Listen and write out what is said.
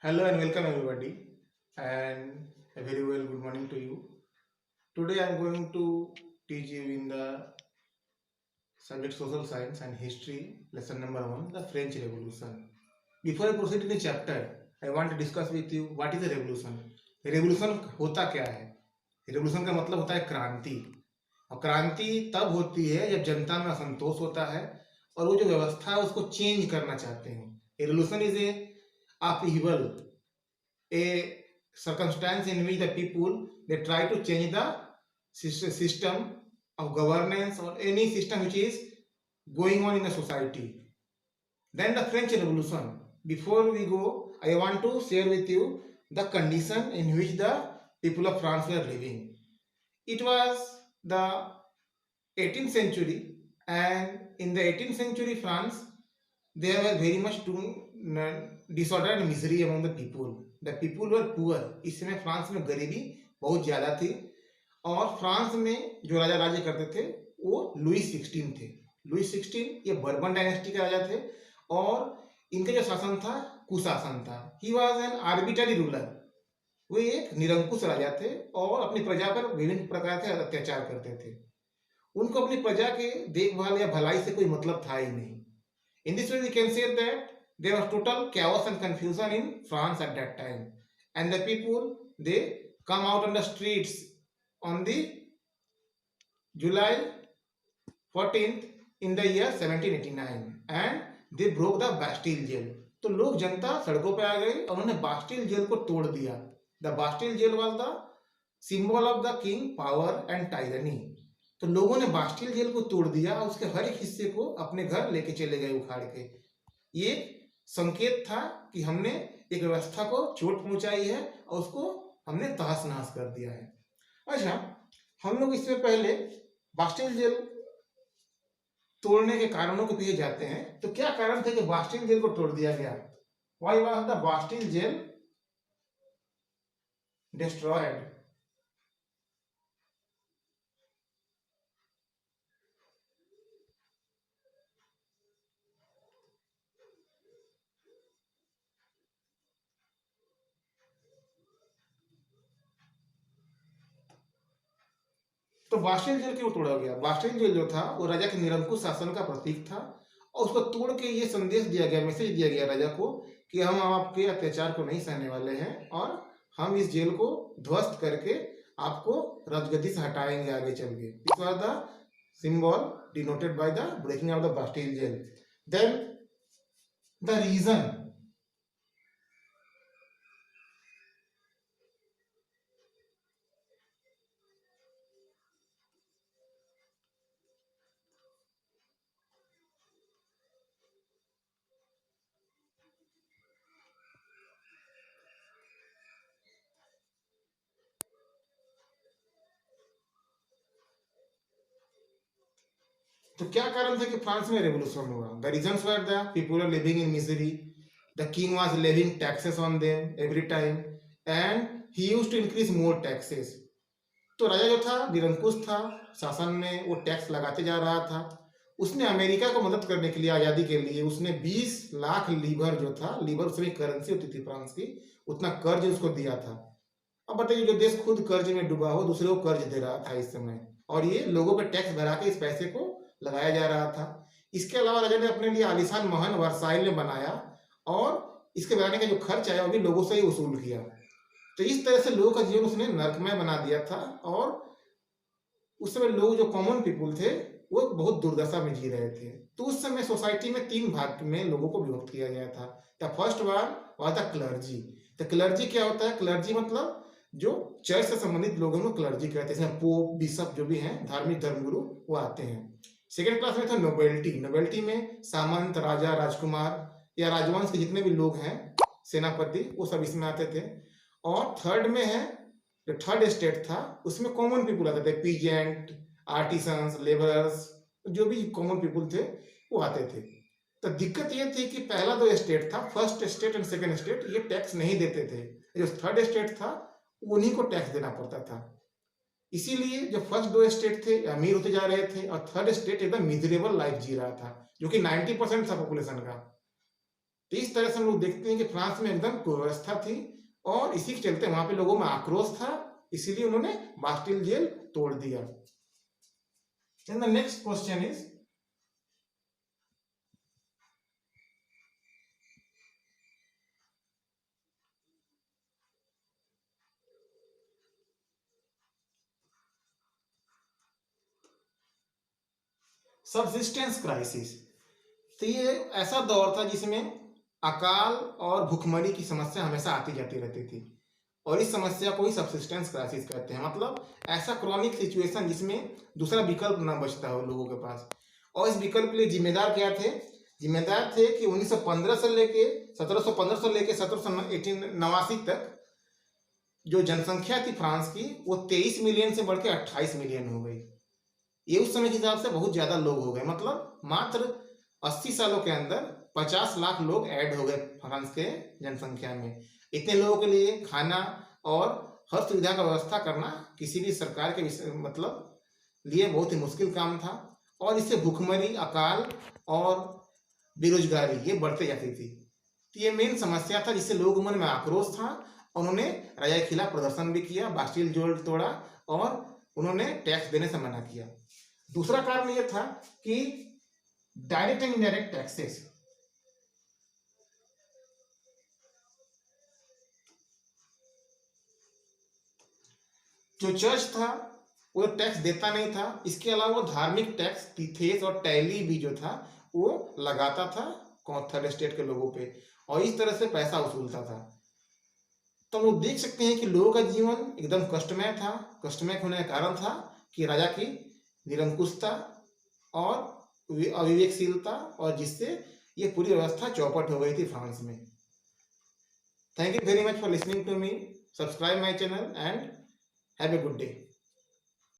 Hello and welcome everybody, and a very well good morning to you. Today I am going to teach you in the subject social science and history lesson number 1, the French Revolution. Before I proceed in the chapter, I want to discuss with you what is a revolution. Revolution होता क्या है? Revolution का मतलब होता है क्रांति। और क्रांति तब होती है जब जनता में असंतोष होता है और वो जो व्यवस्था है उसको चेंज करना चाहते हैं। Revolution is a upheaval, a circumstance in which the people they try to change the system of governance or any system which is going on in the society. Then the French Revolution. Before we go, I want to share with you the condition in which the people of France were living. It was the 18th century, and in the 18th century France, there were very much disorder and misery among the people. The people were poor. इस समय France में गरीबी बहुत ज़्यादा थी और France में जो राजा राज्य करते थे वो लुई 16 थे। लुई 16 ये बर्बन डायनेस्टी के राजा थे और इनका जो शासन था कुशासन था। He was an arbitrary ruler. वे एक निरंकुश राजा थे और अपनी प्रजा पर विभिन्न प्रकार के अत्याचार करते थे। उनको अपनी प्रजा के देखभाल या भलाई से कोई मतलब था ही नहीं। In this way, we can say that there was total chaos and confusion in France at that time, and the people they come out on the streets on the July 14th in the year 1789, and they broke the Bastille jail. तो लोग जनता सड़कों पे आ गई और उन्होंने Bastille jail को तोड़ दिया। The Bastille jail was the symbol of the king power and tyranny. तो लोगों ने बास्टिल जेल को तोड़ दिया और उसके हर एक हिस्से को अपने घर लेके चले गए उखाड़ के। ये संकेत था कि हमने एक व्यवस्था को चोट पहुंचाई है और उसको हमने तहस नहस कर दिया है। अच्छा, हम लोग इससे पहले बास्टिल जेल तोड़ने के कारणों के पीछे जाते हैं। तो क्या कारण थे कि बास्टिल जेल को तोड़ दिया गया? Why was the Bastille jail destroyed? तो बास्टिल जेल क्यों तोड़ा गया? बास्टिल जेल जो था वो राजा के निरंकुश शासन का प्रतीक था और उसको तोड़ के ये संदेश दिया गया, मैसेज दिया गया राजा को कि हम आपके अत्याचार को नहीं सहने वाले हैं और हम इस जेल को ध्वस्त करके आपको राजगद्दी से हटाएंगे आगे चल के। This was the symbol denoted by the breaking of the Bastille jail. Then the reason. तो क्या कारण था कि फ्रांस में रेवोल्यूशन हुआ? The reasons were the people are living in misery, the king was levying taxes on them every time and he used to increase more taxes. तो राजा जो था निरंकुश था, शासन में वो टैक्स लगाते जा रहा था। उसने अमेरिका को मदद करने के लिए, आज़ादी के लिए उसने 20 लाख लीवर जो था, लीवर उस समय करेंसी होती थी फ्रांस की, उतना कर्ज उसको दिया था। अब बताइए, जो देश खुद कर्ज में डूबा हो दूसरे को कर्ज दे रहा था इस समय, और ये लोगों पर टैक्स भरा के इस पैसे को लगाया जा रहा था। इसके अलावा राजा ने अपने लिए आलिशान महल वर्साइल में बनाया और इसके बनाने का जो खर्च आया वो भी लोगों से ही वसूल किया। तो इस तरह से लोगों का जीवन उसने नरकमय बना दिया था और उस समय लोग जो कॉमन पीपुल थे वो बहुत दुर्दशा में जी रहे थे। तो उस समय सोसाइटी में 3 भाग में लोगों को विभक्त किया गया था। The first one was the clergy. तो क्लर्जी क्या होता है? क्लर्जी मतलब जो चर्च से संबंधित लोगों को क्लर्जी कहते हैं, जैसे पोप, बिशप जो भी हैं, धार्मिक धर्मगुरु, वो आते हैं। सेकेंड क्लास में था नोबेलिटी। नोबेलिटी में सामंत, राजा, राजकुमार या राजवंश के जितने भी लोग हैं, सेनापति, वो सब इसमें आते थे। और थर्ड में है, जो थर्ड स्टेट था उसमें कॉमन पीपुल आते थे, पीजेंट, आर्टिसंस, लेबरर्स, जो भी कॉमन पीपुल थे वो आते थे। तो दिक्कत ये थी कि पहला जो स्टेट था, first state and second state, ये टैक्स नहीं देते थे। जो थर्ड स्टेट था उन्हीं को टैक्स देना पड़ता था। इसीलिए जो फर्स्ट 2 स्टेट थे अमीर होते जा रहे थे और थर्ड स्टेट एकदम मिजरेबल लाइफ जी रहा था, जो कि 90% था पॉपुलेशन का। तो इस तरह से हम लोग देखते हैं कि फ्रांस में एकदम कुव्यवस्था थी और इसी के चलते वहां पे लोगों में आक्रोश था, इसीलिए उन्होंने बास्टिल जेल तोड़ दिया। And the next question is, subsistence crisis. तो ये ऐसा दौर था जिसमें अकाल और भूखमरी की समस्या हमेशा आती जाती रहती थी और इस समस्या को ही सबसिस्टेंस क्राइसिस कहते हैं। मतलब ऐसा क्रॉनिक सिचुएशन जिसमें दूसरा विकल्प ना बचता हो लोगों के पास। और इस विकल्प के लिए जिम्मेदार क्या थे? जिम्मेदार थे कि 1915 से लेके 1715 से लेके 1789 तक जो जनसंख्या थी फ्रांस की वो 23 मिलियन से बढ़ के 28 मिलियन हो गई। ये उस समय के हिसाब से बहुत ज्यादा लोग हो गए। मतलब मात्र 80 सालों के अंदर 50 लाख लोग ऐड हो गए फ्रांस के जनसंख्या में। इतने लोगों के लिए खाना और हर सुविधा का व्यवस्था करना किसी भी सरकार के मतलब लिए बहुत ही मुश्किल काम था और इससे भूखमरी, अकाल और बेरोजगारी ये बढ़ते जाती थी। तो ये मेन समस्या था जिससे लोगों मन में आक्रोश था। उन्होंने राजा के खिलाफ प्रदर्शन भी किया, बास्टिल जेल तोड़ा और उन्होंने टैक्स देने से मना किया। दूसरा कारण यह था कि डायरेक्ट एंड इनडायरेक्ट टैक्सेस, जो चर्च था वो टैक्स देता नहीं था। इसके अलावा वो धार्मिक टैक्स तीथेस और टैली भी जो था वो लगाता था थर्ड स्टेट के लोगों पे और इस तरह से पैसा वसूलता था। तो वो देख सकते हैं कि लोगों का जीवन एकदम कष्टमय था। कष्टमय होने का कारण था कि राजा की निरंकुशता और अविवेकशीलता और जिससे ये पूरी व्यवस्था चौपट हो गई थी फ्रांस में। Thank you very much for listening to me. Subscribe my channel and have a good day.